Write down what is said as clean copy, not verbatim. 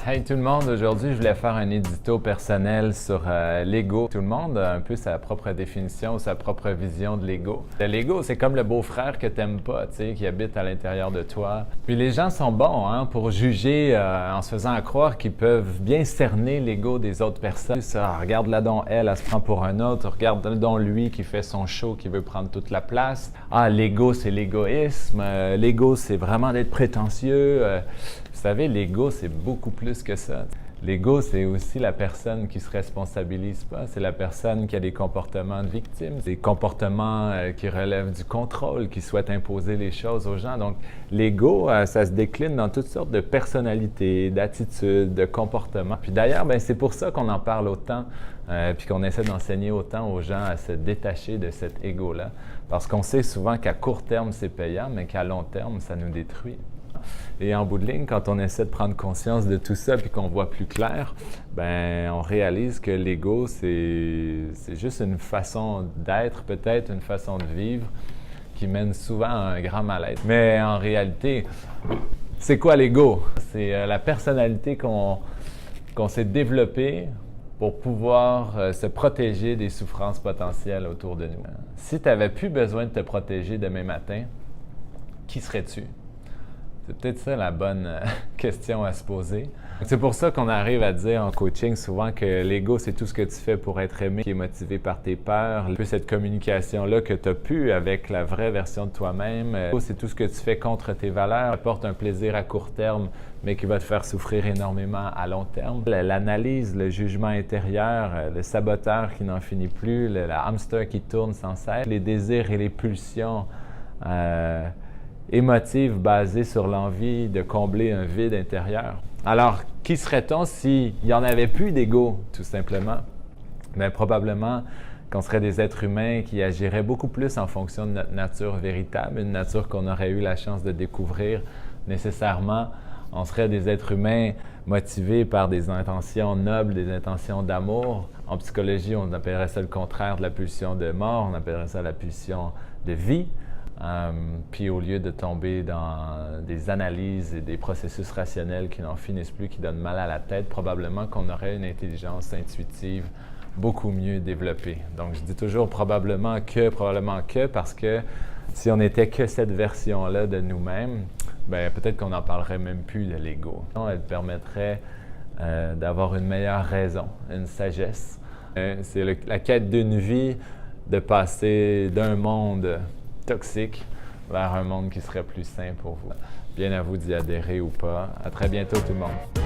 Hey tout le monde, aujourd'hui je voulais faire un édito personnel sur l'ego. Tout le monde a un peu sa propre définition, sa propre vision de l'ego. L'ego, c'est comme le beau-frère que t'aimes pas, tu sais, qui habite à l'intérieur de toi. Puis les gens sont bons pour juger en se faisant croire qu'ils peuvent bien cerner l'ego des autres personnes. Ça, regarde-la donc elle se prend pour un autre. Regarde-la donc lui qui fait son show, qui veut prendre toute la place. Ah, l'ego, c'est l'égoïsme. L'ego, c'est vraiment d'être prétentieux. Vous savez, l'ego, c'est beaucoup plus que ça. L'ego, c'est aussi la personne qui se responsabilise pas. C'est la personne qui a des comportements de victime, des comportements qui relèvent du contrôle, qui souhaitent imposer les choses aux gens. Donc, l'ego, ça se décline dans toutes sortes de personnalités, d'attitudes, de comportements. Puis d'ailleurs, c'est pour ça qu'on en parle autant, puis qu'on essaie d'enseigner autant aux gens à se détacher de cet ego-là. Parce qu'on sait souvent qu'à court terme, c'est payant, mais qu'à long terme, ça nous détruit. Et en bout de ligne, quand on essaie de prendre conscience de tout ça puis qu'on voit plus clair, on réalise que l'ego, c'est juste une façon d'être, peut-être une façon de vivre qui mène souvent à un grand mal-être. Mais en réalité, c'est quoi l'ego? C'est la personnalité qu'on s'est développée pour pouvoir se protéger des souffrances potentielles autour de nous. Si tu n'avais plus besoin de te protéger demain matin, qui serais-tu? C'est peut-être ça la bonne question à se poser. C'est pour ça qu'on arrive à dire en coaching souvent que l'ego, c'est tout ce que tu fais pour être aimé, qui est motivé par tes peurs. Un peu cette communication-là que tu as pu avec la vraie version de toi-même. C'est tout ce que tu fais contre tes valeurs, apporte un plaisir à court terme, mais qui va te faire souffrir énormément à long terme. L'analyse, le jugement intérieur, le saboteur qui n'en finit plus, le hamster qui tourne sans cesse, les désirs et les pulsions émotive basée sur l'envie de combler un vide intérieur. Alors, qui serait-on s'il n'y en avait plus d'ego, tout simplement? Probablement qu'on serait des êtres humains qui agiraient beaucoup plus en fonction de notre nature véritable, une nature qu'on aurait eu la chance de découvrir nécessairement. On serait des êtres humains motivés par des intentions nobles, des intentions d'amour. En psychologie, on appellerait ça le contraire de la pulsion de mort, on appellerait ça la pulsion de vie. Puis au lieu de tomber dans des analyses et des processus rationnels qui n'en finissent plus, qui donnent mal à la tête, probablement qu'on aurait une intelligence intuitive beaucoup mieux développée. Donc je dis toujours probablement que, parce que si on n'était que cette version-là de nous-mêmes, peut-être qu'on n'en parlerait même plus de l'ego. Elle permettrait d'avoir une meilleure raison, une sagesse. C'est la quête d'une vie, de passer d'un monde toxique vers un monde qui serait plus sain pour vous. Bien à vous d'y adhérer ou pas. À très bientôt tout le monde.